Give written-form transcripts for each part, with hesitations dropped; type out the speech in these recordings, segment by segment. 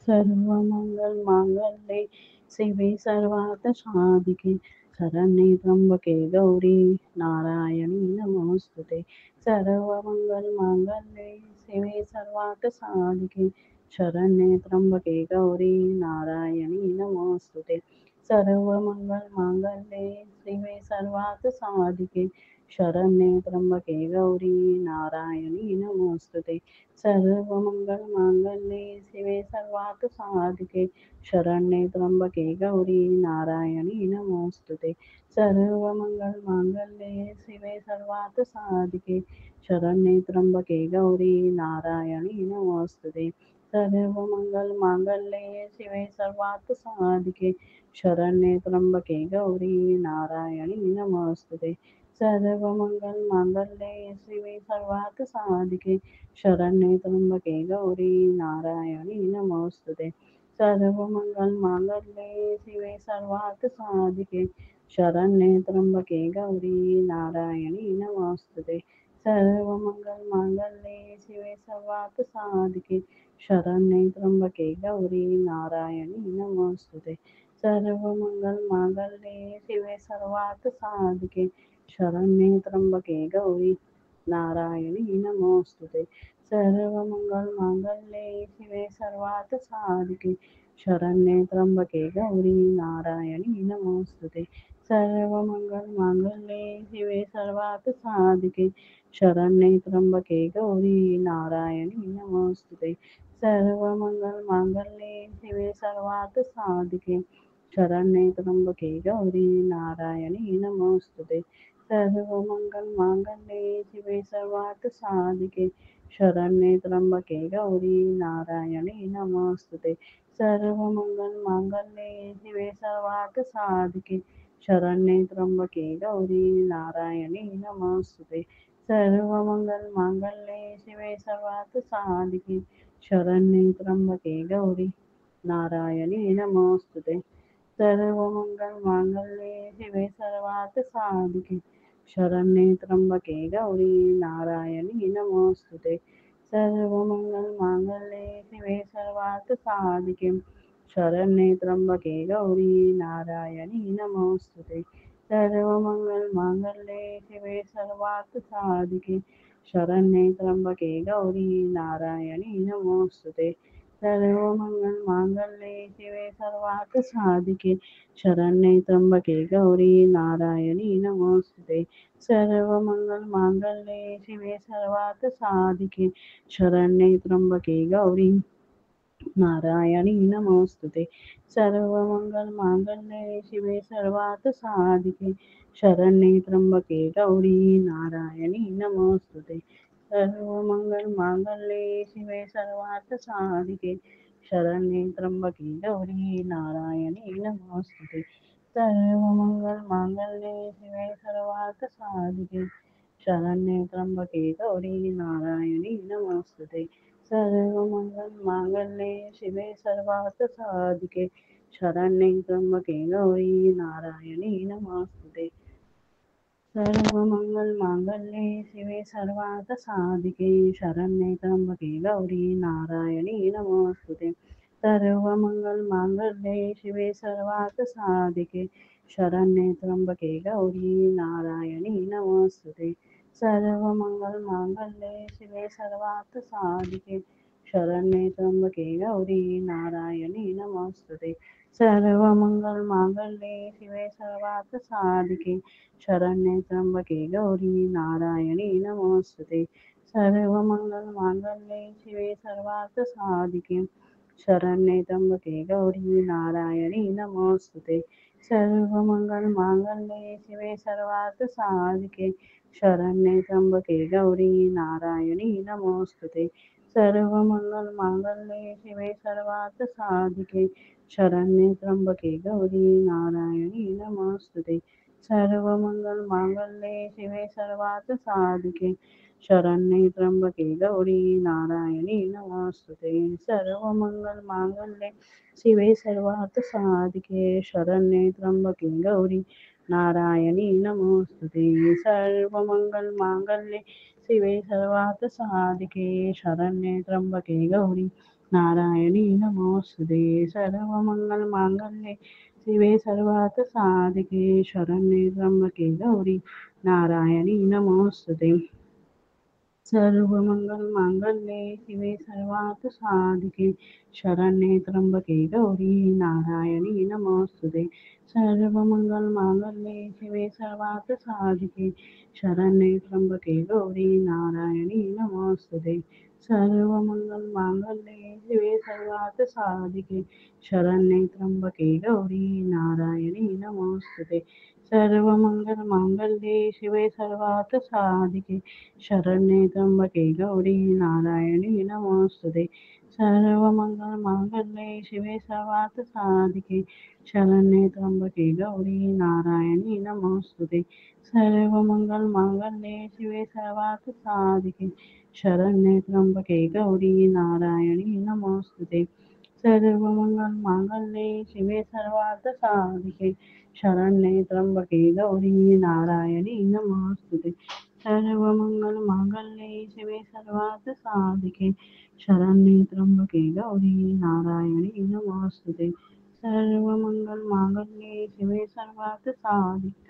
सर्वमङ्गलमाङ्गल्ये शिवे सर्वार्थसाधिके शरण्ये त्र्यम्बके गौरी नारायणी नमोऽस्तुते सर्वमङ्गलमाङ्गल्ये शिवे सर्वार्थसाधिके शरण्ये त्र्यम्बके गौरी नारायणी नमोऽस्तुते सर्वमङ्गलमाङ्गल्ये शिवे सर्वार्थसाधिके शरण्ये त्र्यम्बके गौरी नारायणी नमोऽस्तुते सर्वमङ्गलमाङ्गल्ये शिवे सर्वार्थसाधिके शरण्ये त्र्यम्बके गौरी नारायणी नमोऽस्तुते सर्वमङ्गलमाङ्गल्ये शिवे सर्वार्थसाधिके शरण्ये त्र्यम्बके गौरी नारायणी नमोऽस्तुते सर्वमङ्गलमाङ्गल्ये शिवे सर्वार्थसाधिके शरण्ये त्र्यम्बके गौरी नारायणी नमोऽस्तुते सर्वमङ्गलमाङ्गल्ये शिवे सर्वार्थसाधिके शरण्ये त्र्यम्बके गौरी नारायणी नमोऽस्तुते सर्वमङ्गलमाङ्गल्ये शिवे सर्वार्थसाधिके शरण्ये त्र्यम्बके गौरी नारायणी नमोऽस्तुते सर्वमङ्गलमाङ्गल्ये शिवे सर्वार्थसाधिके शरण्ये त्र्यम्बके गौरी नारायणी नमोऽस्तुते सर्वमङ्गलमाङ्गल्ये शिवे सर्वार्थसाधिके शरण्ये त्र्यम्बके गौरी नारायणी नमोऽस्तुते सर्वमङ्गलमाङ्गल्ये शिवे सर्वार्थसाधिके शरण्ये त्र्यम्बके गौरी नारायणी नमोऽस्तुते सर्वमङ्गलमाङ्गल्ये शिवे सर्वार्थसाधिके शरण्ये त्र्यम्बके गौरी नारायणी नमोऽस्तुते सर्वमङ्गलमाङ्गल्ये शिवे सर्वार्थसाधिके शरण्ये त्र्यम्बके गौरी नारायणी नमोऽस्तुते सर्वमङ्गलमाङ्गल्ये शिवे सर्वार्थसाधिके शरण्ये त्र्यम्बके गौरी नारायणी नमोऽस्तुते सर्वमङ्गलमाङ्गल्ये शिवे सर्वार्थसाधिके शरण्ये त्र्यम्बके गौरी नारायणी नमोऽस्तुते सर्वमङ्गलमाङ्गल्ये शिवे सर्वार्थसाधिके शरण्ये त्र्यम्बके गौरी नारायणी नमोऽस्तुते सर्वमङ्गलमाङ्गल्ये शिवे सर्वार्थसाधिके शरण्ये त्र्यम्बके गौरी नारायणी नमोऽस्तुते सर्वमङ्गलमाङ्गल्ये शिवे सर्वार्थसाधिके शरण्ये त्र्यम्बके गौरी नारायणी नमोऽस्तुते सर्वमङ्गलमाङ्गल्ये शिवे सर्वार्थसाधिके शरण्ये त्र्यम्बके गौरी नारायणी नमोऽस्तुते सर्वमङ्गलमाङ्गल्ये शिवे सर्वार्थसाधिके शरण्ये त्र्यम्बके गौरी नारायणी नमोऽस्तुते सर्वमङ्गलमाङ्गल्ये शिवे सर्वार्थसाधिके शरण्ये त्र्यम्बके गौरी नारायणी नमोऽस्तुते सर्वमङ्गलमाङ्गल्ये शिवे सर्वार्थसाधिके शरण्ये त्र्यम्बके गौरी नारायणी नमोऽस्तुते सर्वमङ्गलमाङ्गल्ये शिवे सर्वार्थसाधिके शरण्ये त्र्यम्बके गौरी नारायणी नमोऽस्तुते सर्वमङ्गलमाङ्गल्ये शिवे सर्वार्थसाधिके शरण्ये त्र्यम्बके गौरी नारायणी नमोऽस्तुते सर्वमङ्गलमाङ्गल्ये शिवे सर्वार्थसाधिके शरण्ये त्र्यम्बके गौरी नारायणी नमोऽस्तुते सर्वमङ्गलमाङ्गल्ये शिवे सर्वार्थसाधिके शरण्ये त्र्यम्बके गौरी नारायणी नमोऽस्तुते सर्वमङ्गलमाङ्गल्ये शिवे सर्वार्थसाधिके शरण्ये त्र्यम्बके गौरी नारायणी नमोऽस्तुते सर्वमङ्गलमाङ्गल्ये शिवे सर्वार्थसाधिके शरण्ये त्र्यम्बके गौरी नारायणी नमोऽस्तुते सर्वमङ्गलमाङ्गल्ये शिवे सर्वार्थसाधिके शरण्ये त्र्यम्बके गौरी नारायणी नमोऽस्तुते सर्वमङ्गलमाङ्गल्ये शिवे सर्वार्थसाधिके शरण्ये त्र्यम्बके गौरी नारायणी नमोऽस्तुते सर्वमङ्गलमाङ्गल्ये शिवे सर्वार्थसाधिके शरण्ये त्र्यम्बके गौरी नारायणी नमोऽस्तुते सर्वमङ्गलमाङ्गल्ये शिवे सर्वार्थसाधिके शरण्ये त्र्यम्बके गौरी नारायणी नमोऽस्तुते सर्वमङ्गलमाङ्गल्ये शिवे सर्वार्थसाधिके शरण्ये त्र्यम्बके गौरी नारायणी नमोऽस्तुते सर्वमङ्गलमाङ्गल्ये शिवे सर्वार्थसाधिके शरण्ये त्र्यम्बके गौरी नारायणी नमोऽस्तुते सर्वमङ्गलमाङ्गल्ये शिवे सर्वार्थसाधिके शरण्ये त्र्यम्बके गौरी नारायणी नमोऽस्तुते नमोस्तुते सर्वमङ्गलमाङ्गल्ये शिवे सर्वार्थसाधिके शरण्ये त्र्यम्बके गौरी नारायणी नमोस्तुते सर्वमङ्गलमाङ्गल्ये शिवे सर्वार्थसाधिके शरण्ये त्र्यम्बके गौरी नारायणी नमोस्तुते सर्वमङ्गलमाङ्गल्ये शिवे सर्वार्थसाधिके शरण्ये त्र्यम्बके गौरी नारायणी नमोस्तुते सर्वमङ्गलमाङ्गल्ये शिवे सर्वार्थसाधिके शरण्ये त्र्यम्बके गौरी नारायणी नमोस्तुते सर्वमङ्गलमाङ्गल्ये शिवे सर्वार्थसाधिके शरण्ये त्र्यम्बके गौरी नारायणी नमोस्तुते सर्वमङ्गलमाङ्गल्ये शिवे सर्वार्थसाधिके शरण्ये त्र्यम्बके गौरी नारायणी नमोस्तुते सर्वमङ्गलमाङ्गल्ये शिवे सर्वार्थसाधिके शरण्ये त्र्यम्बके गौरी नारायणी नमोस्तुते सर्वमङ्गलमाङ्गल्ये शिवे सर्वार्थसाधिके शरण्ये त्र्यम्बके गौरी नारायणी नमोस्तुते सर्वमङ्गलमाङ्गल्ये शिवे सर्वार्थसाधिके शरण्ये त्र्यम्बके गौरी नारायणी नमोस्तुते सर्वमङ्गलमाङ्गल्ये शिवे सर्वार्थसाधिके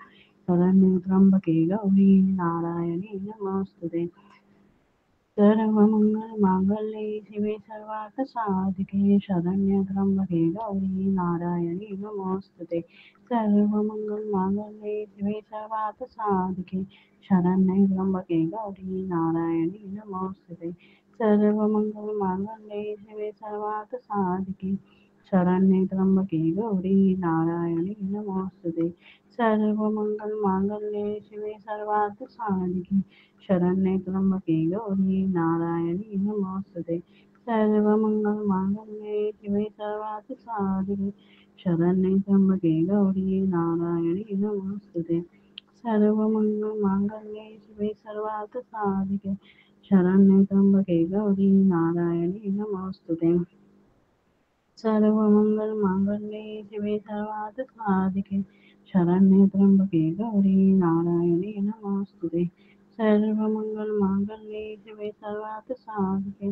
शरण्ये त्र्यम्बके गौरी नारायणी नमोस्तुते सर्वमङ्गलमाङ्गल्ये शिवे सर्वार्थसाधिके शरण्ये त्र्यम्बके गौरी नारायणी नमोस्तुते सर्वमङ्गलमाङ्गल्ये शिवे सर्वार्थसाधिके शरण्ये त्र्यम्बके गौरी नारायणी नमोस्तुते सर्वमङ्गलमाङ्गल्ये शिवे सर्वार्थसाधिके शरण्ये त्र्यम्बके गौरी नारायणी नमोस्तुते सर्वमङ्गलमाङ्गल्ये शिवे सर्वार्थसाधिके शरण्ये त्र्यम्बके गौरी नारायणी नमोस्तुते सर्वमङ्गलमाङ्गल्ये शिवे सर्वार्थसाधिके शरण्ये त्र्यम्बके गौरी नारायणी नमोस्तुते सर्वमङ्गलमाङ्गल्ये शिवे सर्वार्थसाधिके शरण्ये त्र्यम्बके गौरी नारायणी नमोस्तुते सर्वमङ्गलमाङ्गल्ये शिवे सर्वार्थसाधिके शरण्ये त्र्यम्बके गौरी नारायणी नमोस्तुते सर्वमङ्गलमाङ्गल्ये शिवे सर्वार्थसाधिके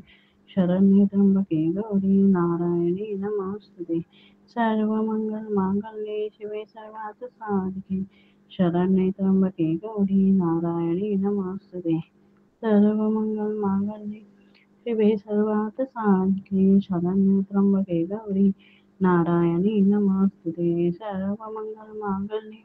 शरण्ये त्र्यम्बके गौरी नारायणी नमोस्तुते सर्वमङ्गलमाङ्गल्ये शिवे सर्वार्थसाधिके शरण्ये त्र्यम्बके गौरी नारायणी नमोस्तुते सर्वमङ्गलमाङ्गल्ये शिवे सर्वार्थसाधिके शरण्ये त्र्यम्बके गौरी नारायणी नमोस्तुते सर्वमङ्गलमाङ्गल्ये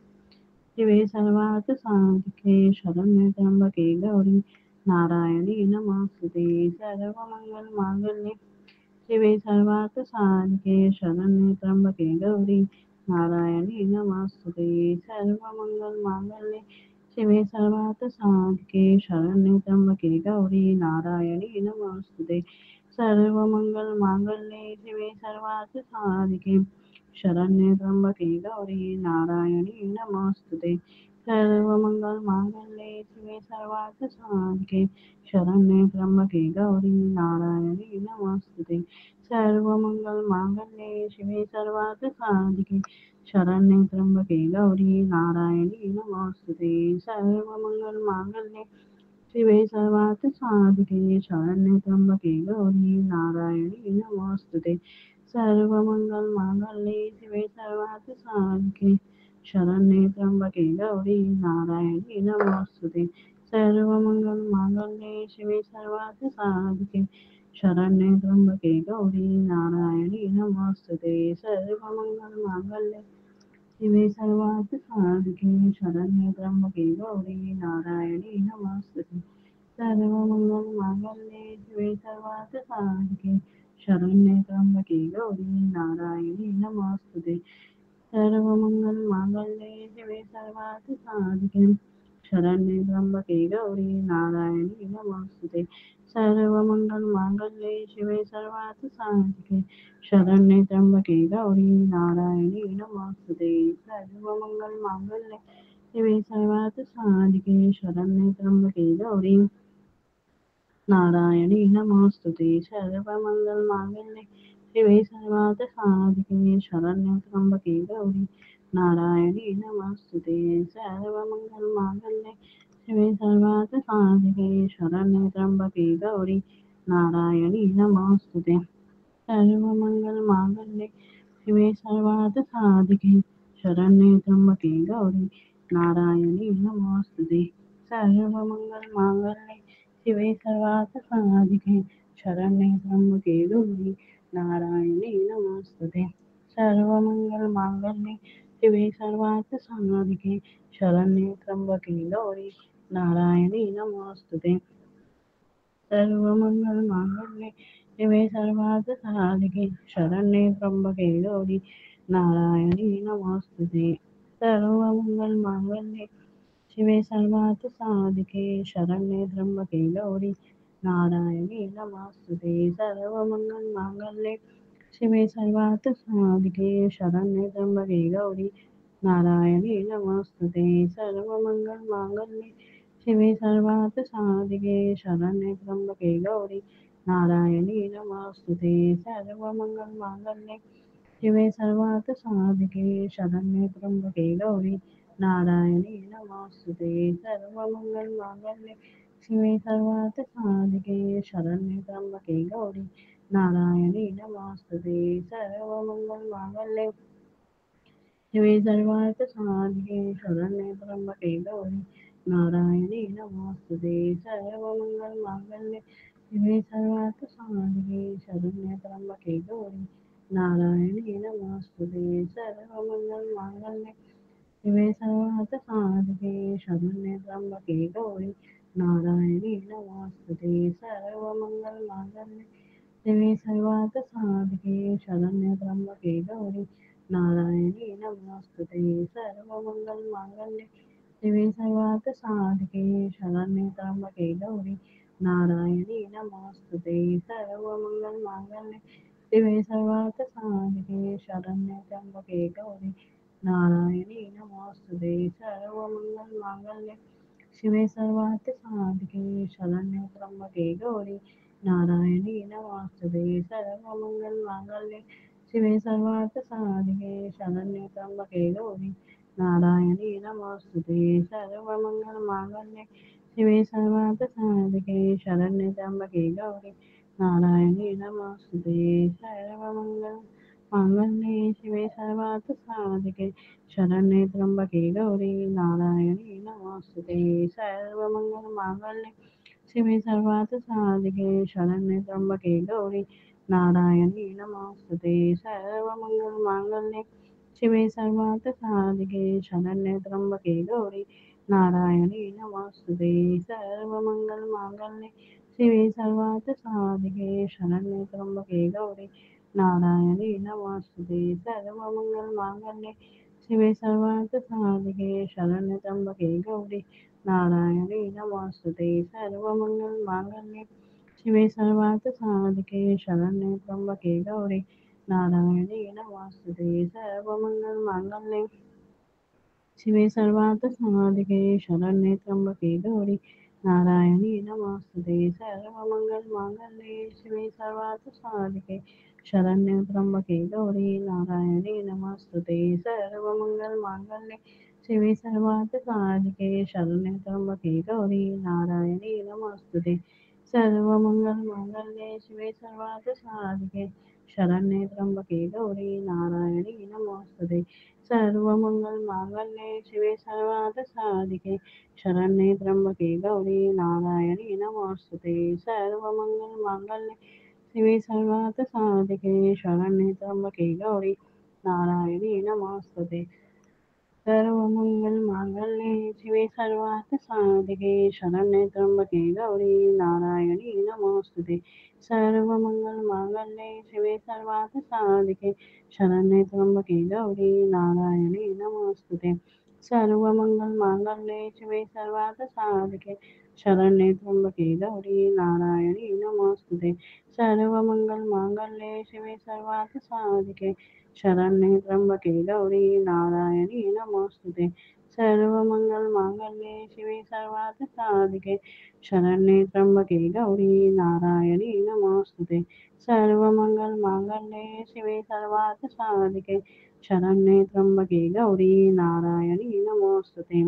शिवे सर्वार्थसाधिके शरण्ये त्र्यम्बके गौरी नारायणी नमोस्तुते सर्वमङ्गलमाङ्गल्ये शिवे सर्वार्थसाधिके शरण्ये त्र्यम्बके गौरी नारायणी नमोस्तुते सर्वमङ्गलमाङ्गल्ये शिवे सर्वार्थसाधिके शरण्ये त्र्यम्बके गौरी नारायणी नमोस्तुते सर्वमङ्गलमाङ्गल्ये शिवे सर्वार्थसाधिके शरण्ये त्र्यम्बके गौरी नारायणी नमोस्तुते सर्वमङ्गलमाङ्गल्ये शिवे सर्वार्थसाधिके शरण्ये त्र्यम्बके गौरी नारायणी नमोस्तुते सर्वमङ्गलमाङ्गल्ये शिवे सर्वार्थसाधिके शरण्ये त्र्यम्बके गौरी नारायणी नमोस्तुते सर्वमङ्गलमाङ्गल्ये शिवे सर्वार्थसाधिके शरण्ये त्र्यम्बके गौरी नारायणी नमोस्तुते सर्वमङ्गलमाङ्गल्ये शिवे सर्वार्थसाधिके शरण्ये त्र्यम्बके गौरी नारायणी नमोस्तुते सर्वमङ्गलमाङ्गल्ये शिवे सर्वार्थसाधिके शरण्ये त्र्यम्बके गौरी नारायणी नमोस्तुते सर्वमङ्गलमाङ्गल्ये शिवे सर्वार्थसाधिके शरण्ये त्र्यम्बके गौरी नारायणी नमोस्तुते सर्वमङ्गलमाङ्गल्ये शिवे सर्वार्थसाधिके शरण्ये त्र्यम्बके गौरी नारायणी नमोस्तुते सर्वमङ्गलमाङ्गल्ये शिवे सर्वार्थसाधिके शरण्ये त्र्यम्बके गौरी नारायणी नमोस्तुते सर्वमङ्गलमाङ्गल्ये शिवे सर्वार्थसाधिके शरण्ये त्र्यम्बके गौरी नारायणी नमोस्तुते सर्वमङ्गलमाङ्गल्ये शिवे सर्वार्थसाधिके शरण्ये त्र्यम्बके गौरी नारायणी नमोस्तुते सर्वमङ्गलमाङ्गल्ये शिवे सर्वार्थसाधिके शरण्ये त्र्यम्बके गौरी नारायणी नमोस्तुते सर्वमङ्गलमाङ्गल्ये शिवे सर्वार्थसाधिके शरण्ये त्र्यम्बके गौरी नारायणी नमोस्तुते सर्वमङ्गलमाङ्गल्ये शिवे सर्वार्थसाधिके शरण्ये त्र्यंबके गौरी नारायणी नमोस्तुते सर्वमंगलमांगल्ये शिवे सर्वार्थसाधिके शरण्ये त्र्यंबके गौरी नारायणी नमोस्तुते सर्वमंगलमांगल्ये शिवे सर्वार्थसाधिके शरण्ये त्र्यंबके गौरी नारायणी नमोस्तुते सर्वमंगलमांगल्ये शिवे सर्वार्थसाधिके शरण्ये त्र्यंबके गौरी नारायणी नमोस्तुते सर्वमंगलमांगल्ये शिवे सर्वार्थसाधिके शरण्ये त्र्यंबके गौरी नारायणी नमोस्तुते सर्वमंगलमांगल्ये शिवे सर्वार्थसाधिके शरण्ये त्र्यंबके गौरी नारायणी नमोस्तुते सर्वमंगलमांगल्ये शिवे सर्वार्थसाधिके शरण्ये त्र्यंबके गौरी नारायणी नमोस्तुते सर्वमंगलमांगल्ये शिवे सर्वार्थसाधिके शरण्ये त्र्यंबके गौरी नारायणी नमोस्तुते सर्वमंगलमांगल्ये शिवे सर्वार्थसाधिके शरण्ये त्र्यंबके गौरी नारायणी नमोस्तुते सर्वमंगलमांगल्ये शिवे सर्वार्थसाधिके शरण्ये त्र्यंबके गौरी नारायणी नमोस्तुते सर्वमंगलमांगल्ये शिवे सर्वार्थसाधिके शरण्ये त्र्यंबके गौरी नारायणी नमोस्तुते सर्वमंगलमांगल्ये शिवे सर्वार्थसाधिके शरण्ये त्र्यंबके गौरी नारायणी नमोस्तुते सर्वमंगलमांगल्ये शिवे सर्वार्थसाधिके शरण्ये त्र्यंबके गौरी नारायणी नमोस्तुते सर्वमंगलमांगल्ये शिवे सर्वार्थसाधिके शरण्ये त्र्यंबके गौरी नारायणी नमोस्तुते सर्वमंगलमांगल्ये शिवे सर्वार्थसाधिके शरण्ये त्र्यंबके गौरी नारायणी नमोस्तुते सर्वमंगलमांगल्ये शिवे सर्वार्थसाधिके शरण्ये त्र्यंबके गौरी नारायणी नमोस्तुते सर्वमंगलमांगल्ये शिवे सर्वार्थसाधिके शरण्ये त्र्यंबके गौरी नारायणी नमोस्तुते सर्वमंगलमांगल्ये शिवे सर्वार्थसाधिके शरण्ये त्र्यंबके गौरी नारायणी नमोस्तुते सर्वमंगलमांगल्ये शिवे सर्वार्थसाधिके शरण्ये त्र्यंबके गौरी नारायणी नमोस्तुते सर्वमंगलमांगल्ये शिवे सर्वार्थसाधिके शरण्ये त्र्यंबके गौरी नारायणी नमोस्तुते सर्वमंगलमांगल्ये शिवे सर्वार्थसाधिके शरण्ये त्र्यंबके गौरी नारायणी नमोस्तुते सर्वमंगलमांगल्ये शिवे सर्वार्थसाधिके शरण्ये त्र्यंबके गौरी नारायणी नमोस्तुते सर्वमंगलमांगल्ये शिवे सर्वार्थसाधिके शरण्ये त्र्यंबके गौरी नारायणी नमोस्तुते सर्वमंगलमांगल्ये शिवे सर्वार्थसाधिके शरण्ये त्र्यंबके गौरी नारायणी नमोस्तुते सर्वमंगलमांगल्ये शिवे सर्वार्थसाधिके शरण्ये त्र्यंबके गौरी नारायणी नमोस्तुते सर्वमंगलमांगल्ये शिवे सर्वार्थसाधिके शरण्ये त्र्यंबके गौरी नारायणी नमोस्तुते सर्वमंगलमांगल्ये शिवे सर्वार्थसाधिके शरण्ये त्र्यंबके गौरी नारायणी नमोस्तुते सर्वमंगलमांगल्ये शिवे सर्वार्थसाधिके शरण्ये त्र्यंबके गौरी नारायणी नमोस्तुते सर्वमंगलमांगल्ये शिवे सर्वार्थसाधिके शरण्ये त्र्यंबके गौरी नारायणी नमोस्तुते सर्वमंगलमांगल्ये शिवे सर्वार्थसाधिके शरण्ये त्र्यंबके गौरी नारायणी नमोस्तुते सर्वमंगलमांगल्ये शिवे सर्वार्थसाधिके शरण्ये त्र्यंबके गौरी नारायणी नमोस्तुते सर्वमंगलमांगल्ये शिवे सर्वार्थसाधिके शरण्ये त्र्यंबके गौरी नारायणी नमोस्तुते सर्वमंगलमांगल्ये शिवे सर्वार्थसाधिके शरण्ये त्र्यंबके गौरी नारायणी नमोस्तुते सर्वमंगलमांगल्ये शिवे सर्वार्थसाधिके शरण्ये त्र्यंबके गौरी नारायणी नमोस्तुते सर्वमंगलमांगल्ये शिवे सर्वार्थसाधिके शरण्ये त्र्यंबके गौरी नारायणी नमोस्तुते सर्वमंगलमांगल्ये शिवे सर्वार्थसाधिके शरण्ये त्र्यंबके गौरी नारायणी नमोस्तुते